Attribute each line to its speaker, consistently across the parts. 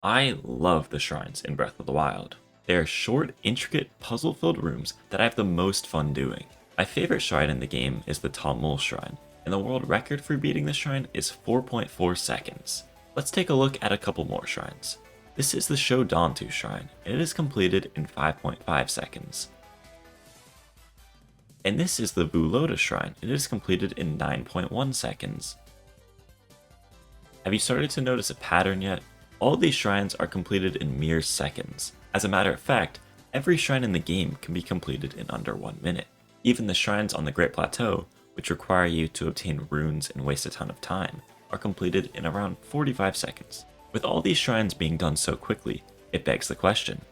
Speaker 1: I love the shrines in Breath of the Wild. They are short, intricate, puzzle-filled rooms that I have the most fun doing. My favorite shrine in the game is the Tamul Shrine, and the world record for beating this shrine is 4.4 seconds. Let's take a look at a couple more shrines. This is the Shodantu Shrine, and it is completed in 5.5 seconds. And this is the Vuloda Shrine, and it is completed in 9.1 seconds. Have you started to notice a pattern yet? All of these shrines are completed in mere seconds. As a matter of fact, every shrine in the game can be completed in under 1 minute. Even the shrines on the Great Plateau, which require you to obtain runes and waste a ton of time, are completed in around 45 seconds. With all these shrines being done so quickly, it begs the question,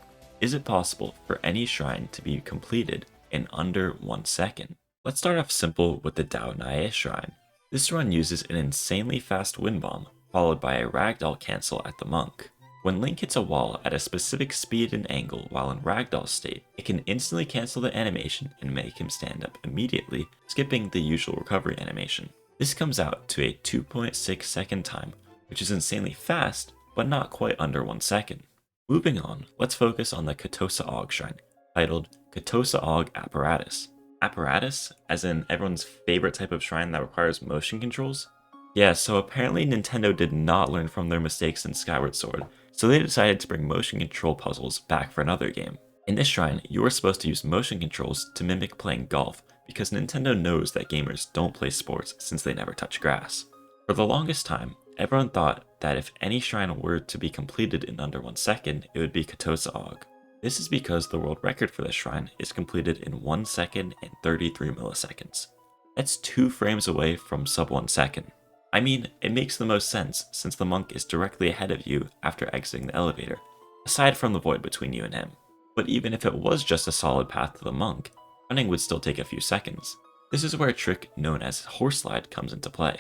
Speaker 1: is it possible for any shrine to be completed in under 1 second? Let's start off simple with the Dao Nae Shrine. This run uses an insanely fast wind bomb, followed by a ragdoll cancel at the monk. When Link hits a wall at a specific speed and angle while in ragdoll state, it can instantly cancel the animation and make him stand up immediately, skipping the usual recovery animation. This comes out to a 2.6 second time, which is insanely fast, but not quite under 1 second. Moving on, let's focus on the Katosa Aug Shrine, titled Katosa Aug Apparatus. Apparatus, as in everyone's favorite type of shrine that requires motion controls? Yeah, so apparently Nintendo did not learn from their mistakes in Skyward Sword, so they decided to bring motion control puzzles back for another game. In this shrine, you are supposed to use motion controls to mimic playing golf, because Nintendo knows that gamers don't play sports since they never touch grass. For the longest time, everyone thought that if any shrine were to be completed in under 1 second, it would be Katosa Aug. This is because the world record for this shrine is completed in 1 second and 33 milliseconds. That's 2 frames away from sub 1 second. I mean, it makes the most sense since the monk is directly ahead of you after exiting the elevator, aside from the void between you and him. But even if it was just a solid path to the monk, running would still take a few seconds. This is where a trick known as horse slide comes into play.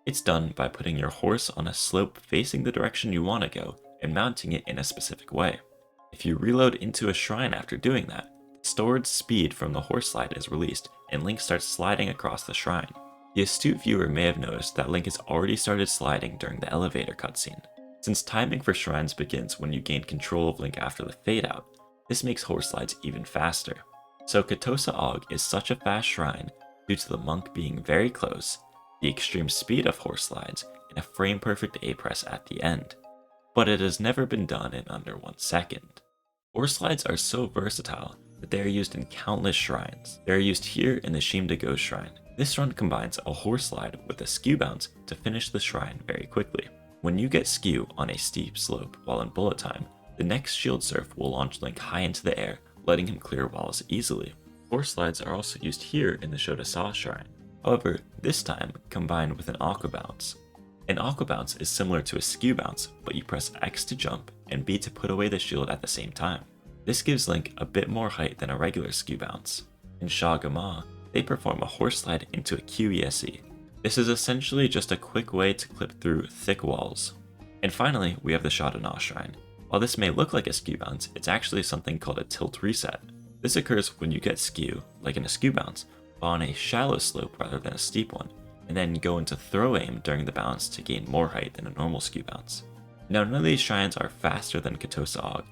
Speaker 1: It's done by putting your horse on a slope facing the direction you want to go and mounting it in a specific way. If you reload into a shrine after doing that, the stored speed from the horse slide is released and Link starts sliding across the shrine. The astute viewer may have noticed that Link has already started sliding during the elevator cutscene. Since timing for shrines begins when you gain control of Link after the fade out, this makes horse slides even faster. So Katosa Aug is such a fast shrine due to the monk being very close, the extreme speed of horse slides, and a frame perfect A press at the end. But it has never been done in under 1 second. Horse slides are so versatile that they are used in countless shrines. They are used here in the Shame to Go Shrine. This run combines a horse slide with a skew bounce to finish the shrine very quickly. When you get skew on a steep slope while in bullet time, the next shield surf will launch Link high into the air, letting him clear walls easily. Horse slides are also used here in the Katosa Shrine. However, this time combined with an aqua bounce. An aqua bounce is similar to a skew bounce, but you press X to jump and B to put away the shield at the same time. This gives Link a bit more height than a regular skew bounce. In Shagama, they perform a horse slide into a QESE. This is essentially just a quick way to clip through thick walls. And finally, we have the Shadana Shrine. While this may look like a skew bounce, it's actually something called a tilt reset. This occurs when you get skew, like in a skew bounce, but on a shallow slope rather than a steep one, and then go into throw aim during the bounce to gain more height than a normal skew bounce. Now, none of these shrines are faster than Katosa Aug.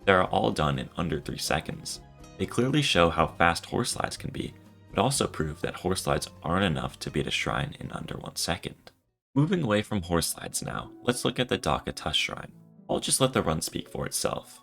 Speaker 1: They are all done in under 3 seconds. They clearly show how fast horse slides can be, but also prove that horse slides aren't enough to beat a shrine in under 1 second. Moving away from horse slides now, let's look at the Dakata Shrine. I'll just let the run speak for itself.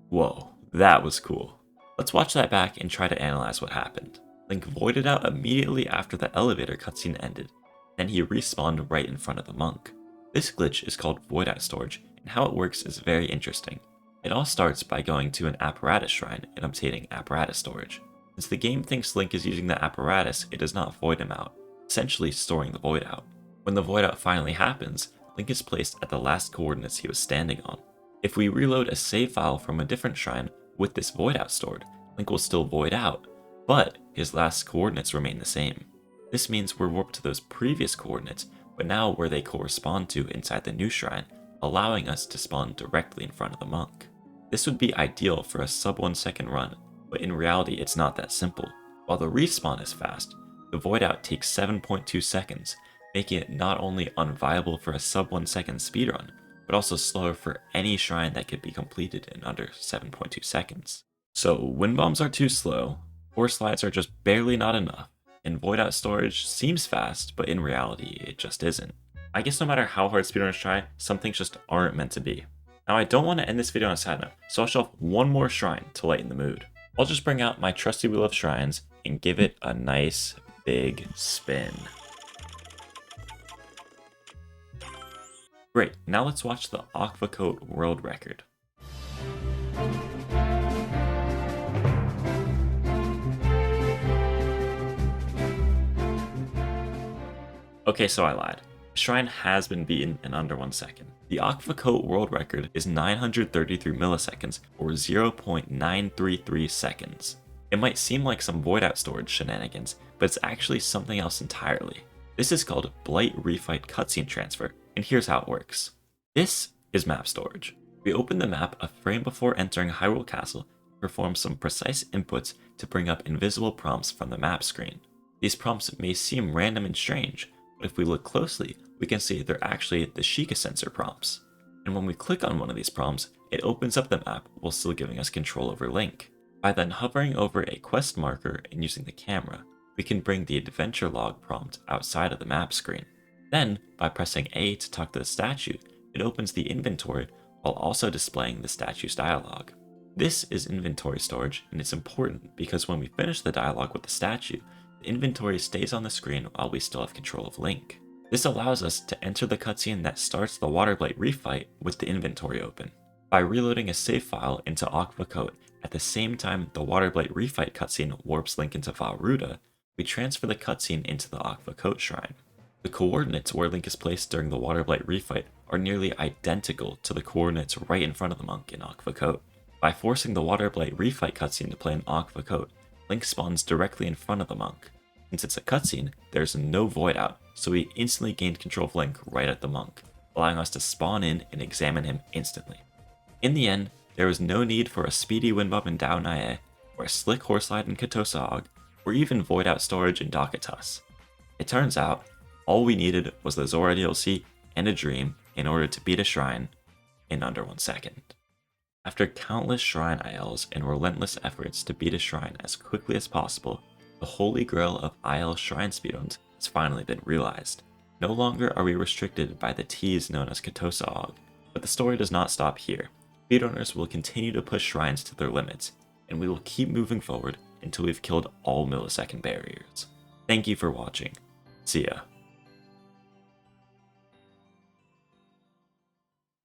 Speaker 1: Whoa, that was cool. Let's watch that back and try to analyze what happened. Link voided out immediately after the elevator cutscene ended, then he respawned right in front of the monk. This glitch is called void out storage, and how it works is very interesting. It all starts by going to an apparatus shrine and obtaining apparatus storage. Since the game thinks Link is using the apparatus, it does not void him out, essentially storing the void out. When the void out finally happens, Link is placed at the last coordinates he was standing on. If we reload a save file from a different shrine with this void out stored, Link will still void out, but his last coordinates remain the same. This means we're warped to those previous coordinates, but now where they correspond to inside the new shrine, allowing us to spawn directly in front of the monk. This would be ideal for a sub 1 second run, but in reality it's not that simple. While the respawn is fast, the void out takes 7.2 seconds, making it not only unviable for a sub 1 second speedrun, but also slower for any shrine that could be completed in under 7.2 seconds. So wind bombs are too slow, ore slides are just barely not enough, and void out storage seems fast, but in reality it just isn't. I guess no matter how hard speedrunners try, some things just aren't meant to be. Now I don't want to end this video on a sad note, so I'll show off one more shrine to lighten the mood. I'll just bring out my trusty wheel of shrines and give it a nice big spin. Great, now let's watch the Aquacoat world record. Okay, so I lied. The shrine has been beaten in under 1 second. The Aquacoat world record is 933 milliseconds, or 0.933 seconds. It might seem like some void out storage shenanigans, but it's actually something else entirely. This is called Blight Refight Cutscene Transfer, and here's how it works. This is map storage. We open the map a frame before entering Hyrule Castle, perform some precise inputs to bring up invisible prompts from the map screen. These prompts may seem random and strange, but if we look closely, we can see they're actually the Sheikah sensor prompts. And when we click on one of these prompts, it opens up the map while still giving us control over Link. By then hovering over a quest marker and using the camera, we can bring the adventure log prompt outside of the map screen. Then, by pressing A to talk to the statue, it opens the inventory while also displaying the statue's dialogue. This is inventory storage, and it's important because when we finish the dialogue with the statue, the inventory stays on the screen while we still have control of Link. This allows us to enter the cutscene that starts the Water Blight refight with the inventory open. By reloading a save file into Aquacoat at the same time the Water Blight refight cutscene warps Link into Vah Ruta, we transfer the cutscene into the Aquacoat shrine. The coordinates where Link is placed during the Water Blight refight are nearly identical to the coordinates right in front of the monk in Aquacoat. By forcing the Water Blight refight cutscene to play in Aquacoat, Link spawns directly in front of the monk. Since it's a cutscene, there's no void out, so we instantly gained control of Link right at the monk, allowing us to spawn in and examine him instantly. In the end, there was no need for a speedy wind bomb in Dao Nae, or a slick horseslide in Katosa Aug, or even void out storage in Dakatas. It turns out, all we needed was the Zora DLC and a dream in order to beat a shrine in under 1 second. After countless shrine ILs and relentless efforts to beat a shrine as quickly as possible, the holy grail of IL shrine speedruns has finally been realized. No longer are we restricted by the tease known as Katosa Aug, but the story does not stop here. Speedrunners will continue to push shrines to their limits, and we will keep moving forward until we've killed all millisecond barriers. Thank you for watching. See ya.